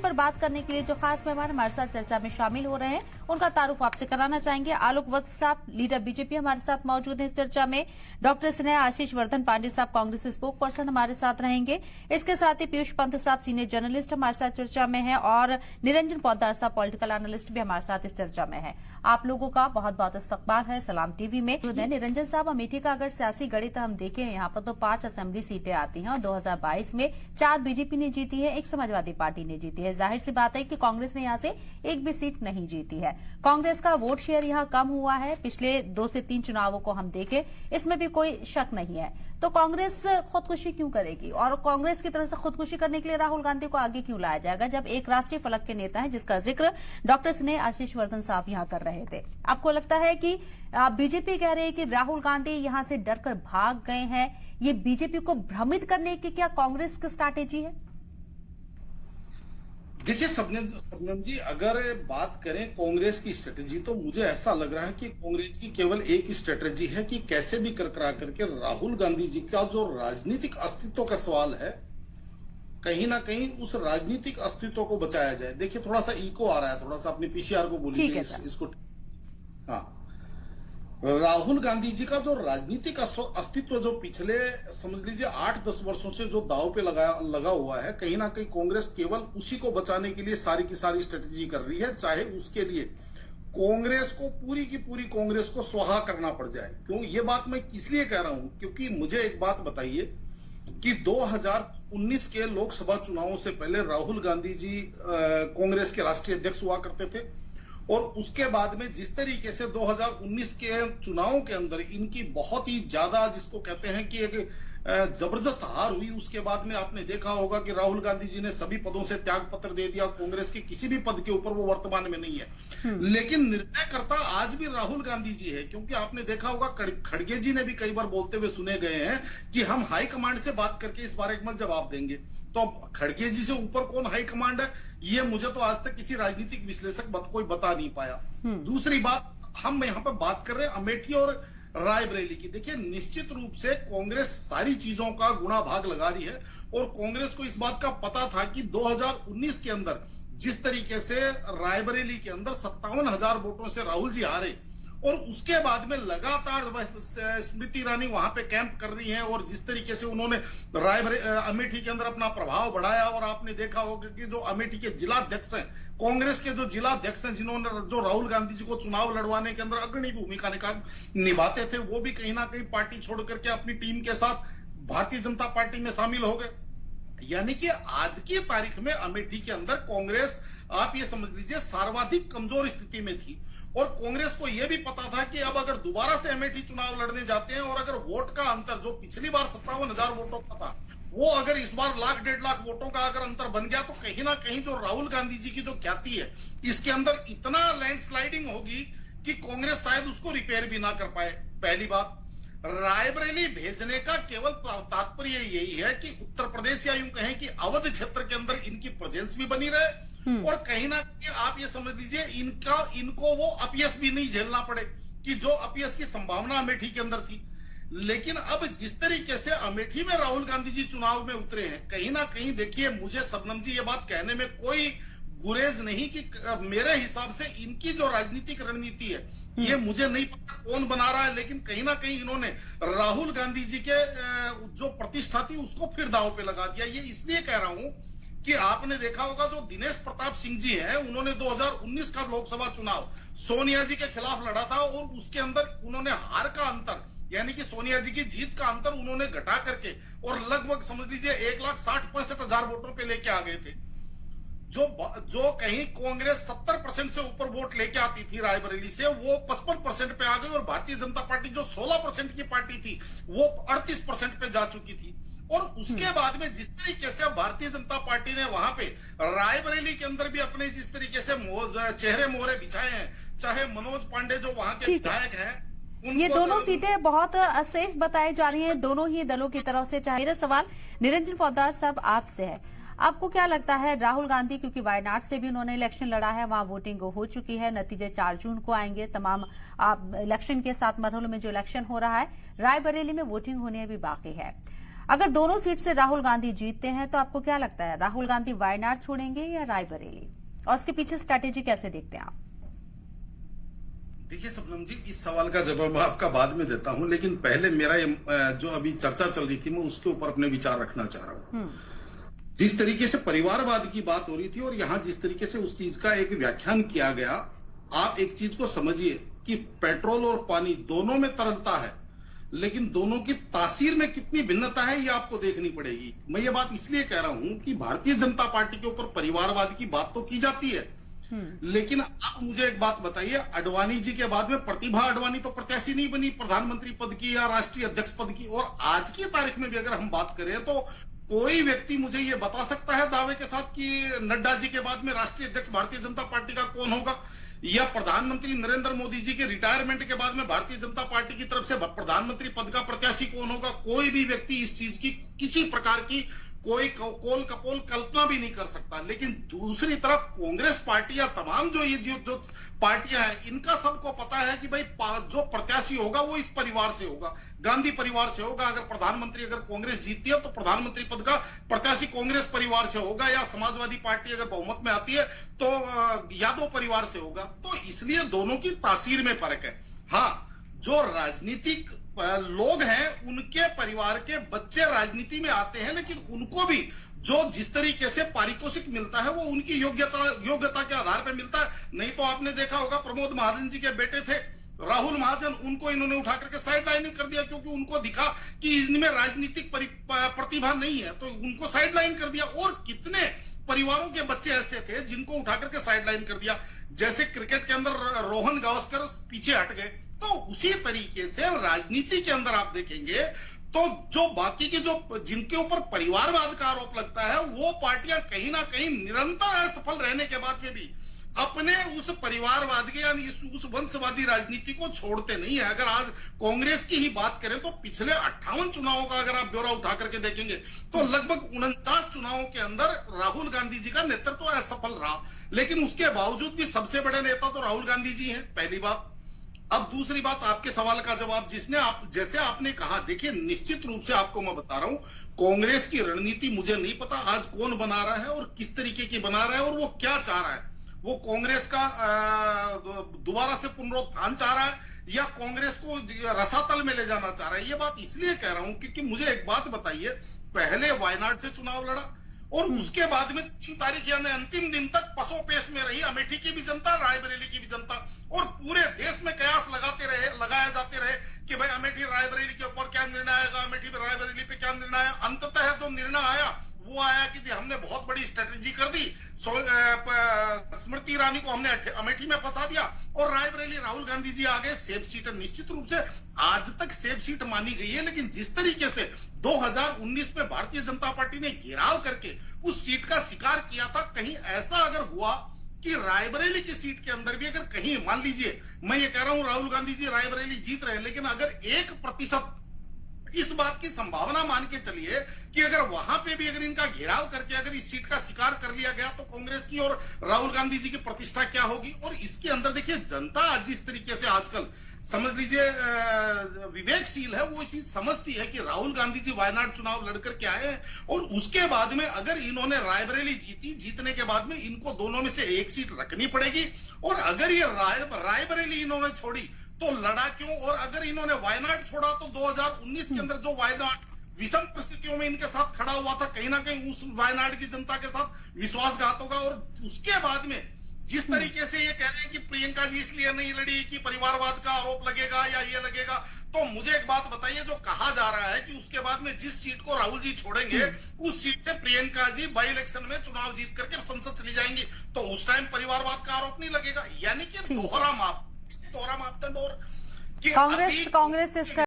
पर बात करने के लिए जो खास मेहमान हमारे साथ चर्चा में शामिल हो रहे हैं उनका तारुफ आपसे कराना चाहेंगे। आलोक वत्स साहब, लीडर बीजेपी, हमारे साथ मौजूद हैं इस चर्चा में। डॉक्टर स्नेहा आशीष वर्धन पांडे साहब, कांग्रेस स्पोक पर्सन, हमारे साथ रहेंगे। इसके साथ ही पीयूष पंत साहब, सीनियर जर्नलिस्ट, हमारे साथ चर्चा में है और निरंजन पोद्दार साहब, पॉलिटिकल एनालिस्ट भी हमारे साथ इस चर्चा में है। आप लोगों का बहुत बहुत इस्तकबाल है सलाम टीवी में। निरंजन साहब, अमेठी का अगर सियासी गणित हम देखें, यहाँ पर तो 5 असेंबली सीटें आती हैं और 2022 में 4 बीजेपी ने जीती है, 1 समाजवादी पार्टी ने जीती है। जाहिर सी बात है कि कांग्रेस ने यहाँ से एक भी सीट नहीं जीती है। कांग्रेस का वोट शेयर यहाँ कम हुआ है पिछले 2 से 3 चुनावों को हम देखें, इसमें भी कोई शक नहीं है। तो कांग्रेस खुदकुशी क्यों करेगी और कांग्रेस की तरफ से खुदकुशी करने के लिए राहुल गांधी को आगे क्यों लाया जाएगा, जब एक राष्ट्रीय फलक के नेता है जिसका जिक्र डॉक्टर स्नेहा आशीष वर्धन साहब यहाँ कर रहे थे। आपको लगता है कि बीजेपी कह रही है कि राहुल गांधी यहाँ से डरकर भाग गए हैं, ये बीजेपी को भ्रमित करने की क्या कांग्रेस की स्ट्रैटेजी है? देखिए सबनम जी, अगर बात करें कांग्रेस की स्ट्रेटेजी तो मुझे ऐसा लग रहा है कि कांग्रेस की केवल एक स्ट्रेटेजी है कि कैसे भी करकरा करके राहुल गांधी जी का जो राजनीतिक अस्तित्व का सवाल है, कहीं ना कहीं उस राजनीतिक अस्तित्व को बचाया जाए। देखिए थोड़ा सा इको आ रहा है, थोड़ा सा अपने पीसीआर को बोलिए इसको। हाँ, राहुल गांधी जी का जो राजनीतिक अस्तित्व जो पिछले समझ लीजिए 8-10 वर्षों से जो दांव पे लगा हुआ है, कहीं ना कहीं कांग्रेस केवल उसी को बचाने के लिए सारी की सारी स्ट्रेटेजी कर रही है, चाहे उसके लिए कांग्रेस को पूरी की पूरी कांग्रेस को स्वाहा करना पड़ जाए। क्यों ये बात मैं किस लिए कह रहा हूं, क्योंकि मुझे एक बात बताइए कि 2019 के लोकसभा चुनावों से पहले राहुल गांधी जी कांग्रेस के राष्ट्रीय अध्यक्ष हुआ करते थे और उसके बाद में जिस तरीके से 2019 के चुनावों के अंदर इनकी बहुत ही ज्यादा, जिसको कहते हैं कि एक जबरदस्त हार हुई, उसके बाद में आपने देखा होगा कि राहुल गांधी जी ने सभी पदों से त्याग पत्र दे दिया। कांग्रेस के किसी भी पद के ऊपर वो वर्तमान में नहीं है, लेकिन निर्णयकर्ता आज भी राहुल गांधी जी है। क्योंकि आपने देखा होगा खड़गे जी ने भी कई बार बोलते हुए सुने गए हैं कि हम हाईकमांड से बात करके इस बारे में जवाब देंगे। तो खड़गे जी से ऊपर कौन हाईकमांड है, ये मुझे तो आज तक किसी राजनीतिक विश्लेषक कोई बता नहीं पाया। दूसरी बात, हम यहाँ पर बात कर रहे हैं अमेठी और रायबरेली की। देखिए निश्चित रूप से कांग्रेस सारी चीजों का गुणा भाग लगा रही है और कांग्रेस को इस बात का पता था कि 2019 के अंदर जिस तरीके से रायबरेली के अंदर 57,000 वोटों से राहुल जी हारे और उसके बाद में लगातार स्मृति ईरानी वहां पे कैंप कर रही हैं और जिस तरीके से उन्होंने अमेठी के अंदर अपना प्रभाव बढ़ाया, और आपने देखा होगा कि जो अमेठी के जिलाध्यक्ष हैं, कांग्रेस के जो जिलाध्यक्ष हैं, जिन्होंने जो राहुल गांधी जी को चुनाव लड़वाने के अंदर अग्रणी भूमिका निभाते थे, वो भी कहीं ना कहीं पार्टी छोड़ करके अपनी टीम के साथ भारतीय जनता पार्टी में शामिल हो गए। यानी कि आज की तारीख में अमेठी के अंदर कांग्रेस, आप ये समझ लीजिए, सर्वाधिक कमजोर स्थिति में थी और कांग्रेस को यह भी पता था कि अब अगर दोबारा से अमेठी चुनाव लड़ने जाते हैं और अगर वोट का अंतर जो पिछली बार 57,000 वोटों का था, वो अगर इस बार 1,00,000-1.5 लाख वोटों का अगर अंतर बन गया, तो कहीं ना कहीं जो राहुल गांधी जी की जो ख्याति है, इसके अंदर इतना लैंडस्लाइडिंग होगी कि कांग्रेस शायद उसको रिपेयर भी ना कर पाए। पहली बात, रायबरेली भेजने का केवल तात्पर्य यही है कि उत्तर प्रदेश या यूं कहें कि अवध क्षेत्र के अंदर इनकी प्रेजेंस भी बनी रहे और कहीं ना कहीं आप ये समझ लीजिए इनको वो अपयश भी नहीं झेलना पड़े कि जो अपयश की संभावना अमेठी के अंदर थी। लेकिन अब जिस तरीके से अमेठी में राहुल गांधी जी चुनाव में उतरे हैं, कहीं ना कहीं देखिए, मुझे सबनम जी ये बात कहने में कोई गुरेज नहीं कि मेरे हिसाब से इनकी जो राजनीतिक रणनीति है, ये मुझे नहीं पता कौन बना रहा है, लेकिन कहीं ना कहीं इन्होंने राहुल गांधी जी के जो प्रतिष्ठा थी उसको फिर दांव पे लगा दिया। ये इसलिए कह रहा हूं कि आपने देखा होगा जो दिनेश प्रताप सिंह जी हैं, उन्होंने 2019 का लोकसभा चुनाव सोनिया जी के खिलाफ लड़ा था और उसके अंदर उन्होंने हार का अंतर, यानी कि सोनिया जी की जीत का अंतर उन्होंने घटा करके और लगभग समझ लीजिए 1,60,65,000 वोटों पे लेके आ गए थे। जो कहीं कांग्रेस 70% से ऊपर वोट लेके आती थी रायबरेली से, वो 55% पे आ गई और भारतीय जनता पार्टी जो 16% की पार्टी थी, वो 38% पे जा चुकी थी। और उसके बाद में जिस तरीके से भारतीय जनता पार्टी ने वहां पे रायबरेली के अंदर भी अपने जिस तरीके से चेहरे मोहरे बिछाए हैं, चाहे मनोज पांडे जो वहां के विधायक हैं, ये दोनों सीटें बहुत सेफ बताई जा रही हैं दोनों ही दलों की तरफ से। मेरा सवाल निरंजन पोद्दार साहब आपसे है, आपको क्या लगता है, राहुल गांधी क्योंकि वायनाड से भी उन्होंने इलेक्शन लड़ा है, वहां वोटिंग हो चुकी है, नतीजे 4 जून को आएंगे, तमाम इलेक्शन के 7 मरहलों में जो इलेक्शन हो रहा है, रायबरेली में वोटिंग होने भी बाकी है। अगर दोनों सीट से राहुल गांधी जीतते हैं तो आपको क्या लगता है, राहुल गांधी वायनाड छोड़ेंगे या रायबरेली, और उसके पीछे स्ट्रैटेजी कैसे देखते हैं आप? देखिए सबनम जी, इस सवाल का जवाब मैं आपका बाद में देता हूं, लेकिन पहले मेरा जो अभी चर्चा चल रही थी मैं उसके ऊपर अपने विचार रखना चाह रहा हूं। जिस तरीके से परिवारवाद की बात हो रही थी और यहाँ जिस तरीके से उस चीज का एक व्याख्यान किया गया, आप एक चीज को समझिए कि पेट्रोल और पानी दोनों में तरलता है, लेकिन दोनों की तासीर में कितनी भिन्नता है ये आपको देखनी पड़ेगी। मैं ये बात इसलिए कह रहा हूं कि भारतीय जनता पार्टी के ऊपर परिवारवाद की बात तो की जाती है, लेकिन आप मुझे एक बात बताइए, अडवाणी जी के बाद में प्रतिभा अडवाणी तो प्रत्याशी नहीं बनी प्रधानमंत्री पद की या राष्ट्रीय अध्यक्ष पद की, और आज की तारीख में भी अगर हम बात करें तो कोई व्यक्ति मुझे ये बता सकता है दावे के साथ कि नड्डा जी के बाद में राष्ट्रीय अध्यक्ष भारतीय जनता पार्टी का कौन होगा, या प्रधानमंत्री नरेंद्र मोदी जी के रिटायरमेंट के बाद में भारतीय जनता पार्टी की तरफ से प्रधानमंत्री पद का प्रत्याशी कौन होगा? कोई भी व्यक्ति इस चीज की किसी प्रकार की कोई कोल कपोल कल्पना भी नहीं कर सकता। लेकिन दूसरी तरफ कांग्रेस पार्टी या तमाम जो ये जो पार्टियां हैं, इनका सबको पता है कि भाई जो प्रत्याशी होगा वो इस परिवार से होगा, गांधी परिवार से होगा। अगर प्रधानमंत्री अगर कांग्रेस जीतती है तो प्रधानमंत्री पद का प्रत्याशी कांग्रेस परिवार से होगा, या समाजवादी पार्टी अगर बहुमत में आती है तो यादव परिवार से होगा। तो इसलिए दोनों की तासीर में फर्क है। हाँ, जो राजनीतिक लोग हैं उनके परिवार के बच्चे राजनीति में आते हैं, लेकिन उनको भी जो जिस तरीके से पारितोषिक मिलता है वो उनकी योग्यता के आधार पर मिलता है। नहीं तो आपने देखा होगा प्रमोद महाजन जी के बेटे थे राहुल महाजन, उनको इन्होंने उठा करके साइड लाइन कर दिया क्योंकि उनको दिखा कि इनमें राजनीतिक प्रतिभा नहीं है, तो उनको साइड लाइन कर दिया। और कितने परिवारों के बच्चे ऐसे थे जिनको उठा करके साइड लाइन कर दिया, जैसे क्रिकेट के अंदर रोहन गावस्कर पीछे हट गए। तो उसी तरीके से राजनीति के अंदर आप देखेंगे तो जो बाकी के जो जिनके ऊपर परिवारवाद का आरोप लगता है वो पार्टियां कहीं ना कहीं निरंतर असफल रहने के बाद में भी अपने उस परिवारवाद के यानी उस वंशवादी राजनीति को छोड़ते नहीं है। अगर आज कांग्रेस की ही बात करें तो पिछले 58 चुनावों का अगर आप ब्यौरा उठा करके देखेंगे तो लगभग 49 चुनावों के अंदर राहुल गांधी जी का नेतृत्व असफल रहा, लेकिन उसके बावजूद भी सबसे बड़े नेता तो राहुल गांधी जी हैं, पहली बात। अब दूसरी बात, आपके सवाल का जवाब जैसे आपने कहा, देखिए निश्चित रूप से आपको मैं बता रहा हूं, कांग्रेस की रणनीति मुझे नहीं पता आज कौन बना रहा है और किस तरीके की बना रहा है और वो क्या चाह रहा है। वो कांग्रेस का दोबारा से पुनरुत्थान चाह रहा है या कांग्रेस को रसातल में ले जाना चाह रहा है। ये बात इसलिए कह रहा हूं क्योंकि मुझे एक बात बताइए, पहले वायनाड से चुनाव लड़ा और उसके बाद में 3 तारीख यानी अंतिम दिन तक पसोपेश में रही अमेठी की भी जनता, रायबरेली की भी जनता, और पूरे देश में कयास लगाए जाते रहे कि भाई अमेठी रायबरेली के ऊपर क्या निर्णय आएगा, अमेठी रायबरेली पे क्या निर्णय आया। अंततः जो निर्णय आया वो आया कि जी हमने बहुत बड़ी स्ट्रेटेजी कर दी, स्मृति ईरानी को हमने अमेठी में फंसा दिया और रायबरेली राहुल गांधी जी आ गए सेफ सीट। निश्चित रूप से आज तक सेफ सीट मानी गई है, लेकिन जिस तरीके से 2019 में भारतीय जनता पार्टी ने घेराव करके उस सीट का शिकार किया था, कहीं ऐसा अगर हुआ कि रायबरेली की सीट के अंदर भी अगर कहीं मान लीजिए, मैं ये कह रहा हूं राहुल गांधी जी रायबरेली जीत रहे हैं, लेकिन अगर 1% इस बात की संभावना मान के चलिए कि अगर वहां पे भी अगर इनका घेराव करके अगर इस सीट का शिकार कर लिया गया तो कांग्रेस की और राहुल गांधी जी की प्रतिष्ठा क्या होगी। और इसके अंदर देखिए जनता आज जिस तरीके से आजकल समझ लीजिए विवेकशील है, वो चीज समझती है कि राहुल गांधी जी वायनाड चुनाव लड़कर के आए हैं और उसके बाद में अगर इन्होंने रायबरेली जीतने के बाद में इनको दोनों में से एक सीट रखनी पड़ेगी, और अगर ये रायबरेली इन्होंने छोड़ी तो लड़ा क्यों, और अगर इन्होंने वायनाड छोड़ा तो 2019 के अंदर जो वायनाड विषम परिस्थितियों में इनके साथ खड़ा हुआ था, कहीं ना कहीं उस वायनाड की जनता के साथ विश्वासघात होगा। और उसके बाद में जिस तरीके से ये कह रहे हैं कि प्रियंका जी इसलिए नहीं लड़ी कि परिवारवाद का आरोप लगेगा या ये लगेगा, तो मुझे एक बात बताइए, जो कहा जा रहा है कि उसके बाद में जिस सीट को राहुल जी छोड़ेंगे उस सीट से प्रियंका जी बाई इलेक्शन में चुनाव जीत करके संसद चली जाएंगी, तो उस टाइम परिवारवाद का आरोप नहीं लगेगा। यानी कि दोहरा मापदंड। और कांग्रेस इसका